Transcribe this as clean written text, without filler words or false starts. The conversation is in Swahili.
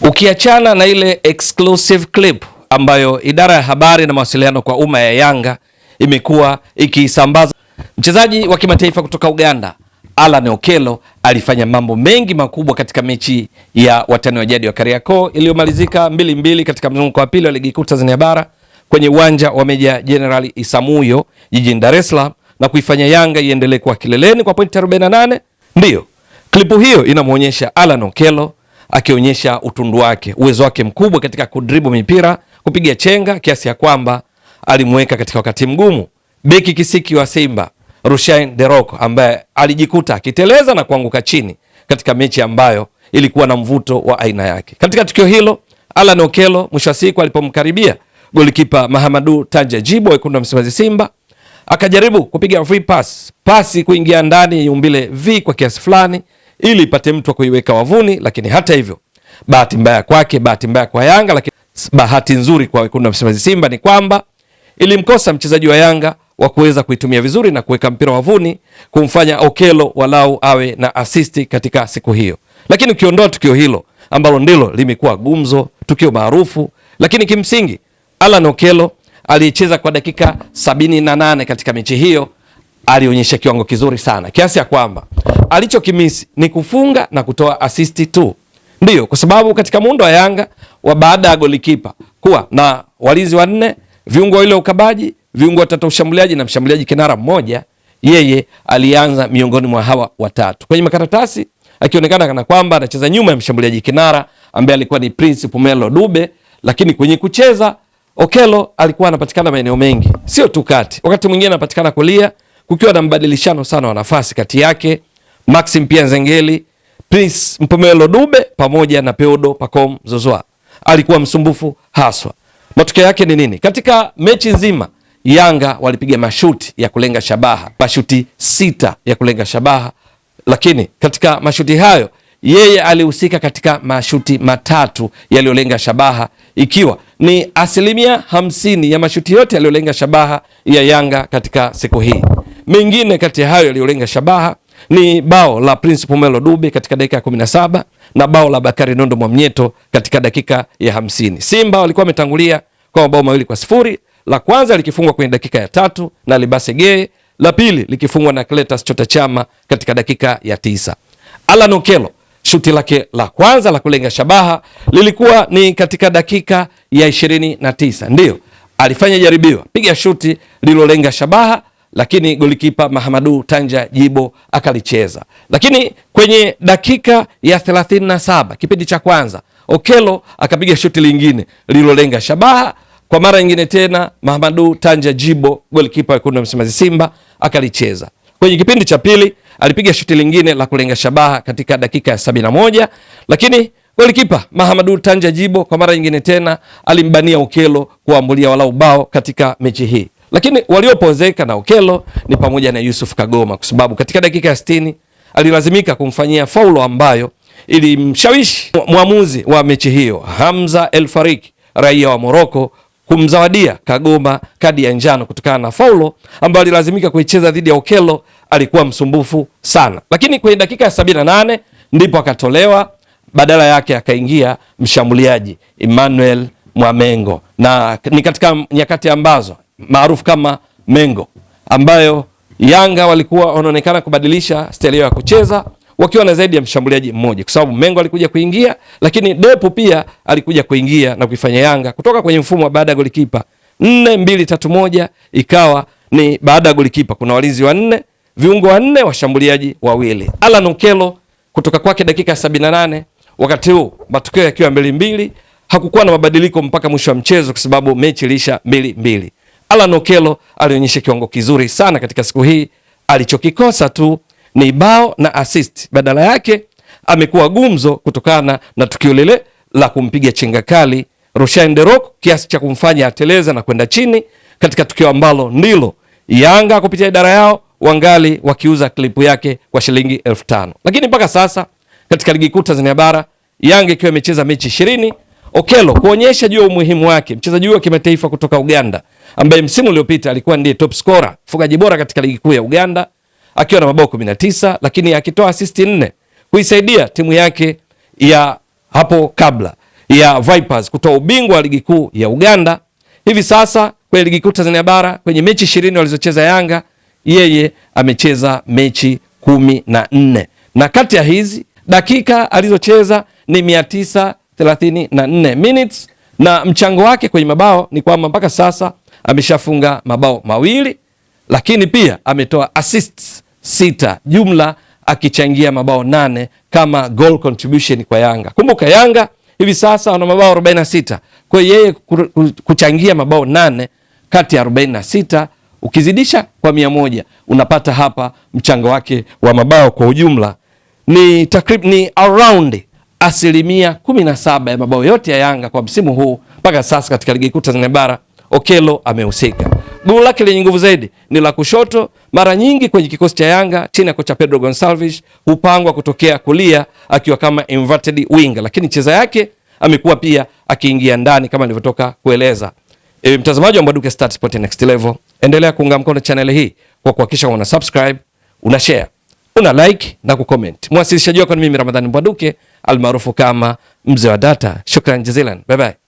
Ukiachana na ile exclusive clip ambayo idara ya habari na mawasiliano kwa umma ya Yanga imekuwa ikisambaza, mchezaji wa kimataifa kutoka Uganda Alan Okello alifanya mambo mengi makubwa katika mechi ya watani wa jadi wa Kariakoo iliyomalizika 2-2 katika mzunguko wa pili wa ligi kuu Tanzania bara kwenye uwanja wa Meja Jenerali Isamuhyo jijini Dar es Salaam na kuifanya Yanga iendelee kuwa kileleni kwa pointi 48. Ndiyo, klipu hiyo inamuonyesha Alan Okello akionyesha utundu wake, uwezo wake mkubwa katika kudribu mipira, kupiga chenga, kiasi ya kwamba alimweka katika wakati mgumu beki kisiki wa Simba Rushain Derok, ambaye alijikuta akiteleza na kuanguka chini katika mechi ambayo ilikuwa na mvuto wa aina yake. Katika tukio hilo, Alan Okello mwisho wa siku alipomkaribia golikipa Mahamadou Tanja Jibo wekundu wa Msimbazi Simba, akajaribu kupiga free pass, pasi kuingia ndani umbile V kwa kiasi fulani ili ipate mtu wa kuiweka wavuni, lakini hata hivyo, bahati mbaya kwake, bahati mbaya kwa Yanga, lakini bahati nzuri kwa wekundu wa Msimbazi Simba ni kwamba ilimkosa mchezaji wa Yanga wa kuweza kuitumia vizuri na kuweka mpira wavuni kumfanya Okello walau awe na assist katika siku hiyo. Lakini ukiondoa tukio hilo ambalo ndilo limekuwa gumzo, tukio maarufu, lakini kimsingi Alan Okello alicheza kwa dakika 78 katika mechi hiyo, alionyesha kiwango kizuri sana kiasi ya kwamba alichokimisi ni kufunga na kutoa assist tu. Ndiyo, kwa sababu katika muundo wa Yanga wa baada ya golikipa kuwa na walinzi wanne, viungo wale ukabaji, viungo watatu ushambuliaji na mshambuliaji kinara mmoja, yeye alianza miongoni mwa hawa watatu. Kwenye makaratasi akionekana kana kwamba anacheza nyuma ya mshambuliaji kinara ambaye alikuwa ni Prince Pumelo Dube, lakini kwenye kucheza Okello alikuwa anapatikana maeneo mengi, sio tu kati. Wakati mwingine anapatikana kulia, kukiwa na mbadilishano sana wa nafasi kati yake Maxim Pia Nzengeli, Prince Mpumelo Dube pamoja na Peodo Pacome Zouzoua. Alikuwa msumbufu haswa. Matokeo yake ni nini? Katika mechi nzima Yanga walipiga mashuti ya kulenga shabaha, mashuti 6 ya kulenga shabaha, lakini katika mashuti hayo yeye alihusika katika mashuti 3 yaliyolenga shabaha, ikiwa ni 50% ya mashuti yote yaliyolenga shabaha ya Yanga katika siku hii. Mengine kati ya hayo yaliyolenga shabaha ni bao la Prince Pumelo Dube katika dakika ya 17 na bao la Bakari Nondo Mwamnyeto katika dakika ya 50. Simba walikuwa wametangulia kwa mabao 2-0, la kwanza likifungwa kwenye dakika ya 3 na Libase Geye, la pili likifungwa na Cletus Chota Chama katika dakika ya 9. Alan Okello shuti lake la kwanza la kulenga shabaha lilikuwa ni katika dakika ya 29. Ndiyo, alifanya jaribio, piga shuti lilolenga shabaha, lakini golikipa Mahamadou Tanja Jibo akalicheza. Lakini kwenye dakika ya 37 kipindi cha kwanza, Okello akapiga shuti lingine lilolenga shabaha. Kwa mara nyingine tena Mahamadou Tanja Jibo, golikipa wekundu wa Msimbazi Simba, akalicheza. Kwenye kipindi cha pili alipiga shuti lingine la kulenga shabaha katika dakika ya 71, lakini golikipa Mahamadou Tanja Jibo kwa mara nyingine tena alimbania Okello kuambulia walau bao katika mechi hii. Lakini waliopozeka na Okello ni pamoja na Yusuf Kagoma, kwa sababu katika dakika ya 60 alilazimika kumfanyia faulo ambayo ilimshawishi mwamuzi wa mechi hiyo Hamza El Fariki, raia wa Morocco, kumzawadia Kagoma kadi ya njano kutokana na faulo ambayo alilazimika kuicheza dhidi ya Okello. Alikuwa msumbufu sana, lakini kwenye dakika ya 78 ndipo akatolewa, badala yake akaingia mshambuliaji Emmanuel Mwamengo, na ni katika nyakati ambazo maarufu kama Mengo, ambayo Yanga walikuwa wanaonekana kubadilisha staili ya kucheza wakiwa na zaidi ya mshambuliaji mmoja, kwa sababu Mengo alikuja kuingia, lakini Depo pia alikuja kuingia na kuifanya Yanga kutoka kwenye mfumo wa baada ya golikipa 4-2-3-1 ikawa ni baada ya golikipa kuna walinzi wanne, viungo wanne, washambuliaji wawili. Alan Okello kutoka kwake dakika 78, wakati huu matokeo yakiwa 2-2, hakukuwa na mabadiliko mpaka mwisho wa mchezo kwa sababu mechi ilisha 2-2. Alan Okello alionyesha kiwango kizuri sana katika siku hii. Alichokikosa tu ni bao na assist. Badala yake amekuwa gumzo kutokana na tukio lile la kumpiga chenga kali Rushain Derok kiasi cha kumfanya ateleza na kwenda chini, katika tukio ambalo ndilo Yanga kupitia idara yao wangali wakiuza klipu yake kwa shilingi 5,000. Lakini mpaka sasa katika ligi kuu Tanzania bara Yanga ikiwa imecheza mechi 20, Okello kuonyesha juu ya umuhimu wake, mchezaji huyo wa kimataifa kutoka Uganda ambaye msimu uliopita alikuwa ndiye top scorer, mfungaji bora katika ligi kuu ya Uganda, akiwa na mabao 19, lakini akitoa assist 4 kuisaidia timu yake ya hapo kabla ya Vipers kutoa ubingwa wa ligi kuu ya Uganda. Hivi sasa kwenye ligi kuu Tanzania bara kwenye mechi 20 walizocheza Yanga, yeye amecheza mechi 14, na kati ya hizi dakika alizocheza ni 934 minutes, na mchango wake kwenye mabao ni kwamba mpaka sasa ameshafunga mabao 2, lakini pia ametoa assists 6, jumla akichangia mabao 8 kama goal contribution kwa Yanga. Kumbuka Yanga hivi sasa wana mabao 46, kwa hiyo yeye kuchangia mabao 8 kati ya 46 ukizidisha kwa 100 unapata hapa mchango wake wa mabao kwa ujumla ni ni around 17% ya mabao yote ya Yanga kwa msimu huu mpaka sasa katika ligi kuu Tanzania bara. Okello amehusika. Goli lake lenye nguvu zaidi ni la kushoto. Mara nyingi kwenye kikosi cha Yanga chini ya kocha Pedro Gonçalves hupangwa kutokea kulia akiwa kama inverted winger, lakini cheza yake amekuwa pia akiingia ndani kama nilivyotoka kueleza. Mtazamaji wa Mbwaduke Stats Sport Next Level, endelea kuunga mkono channel hii kwa kuhakikisha una subscribe, una share, una like na kucomment. Mwasilishaji wako ni mimi Ramadhani Mbwaduke almaarufu kama Mzee wa Data. Shukran jazilan. Bye bye.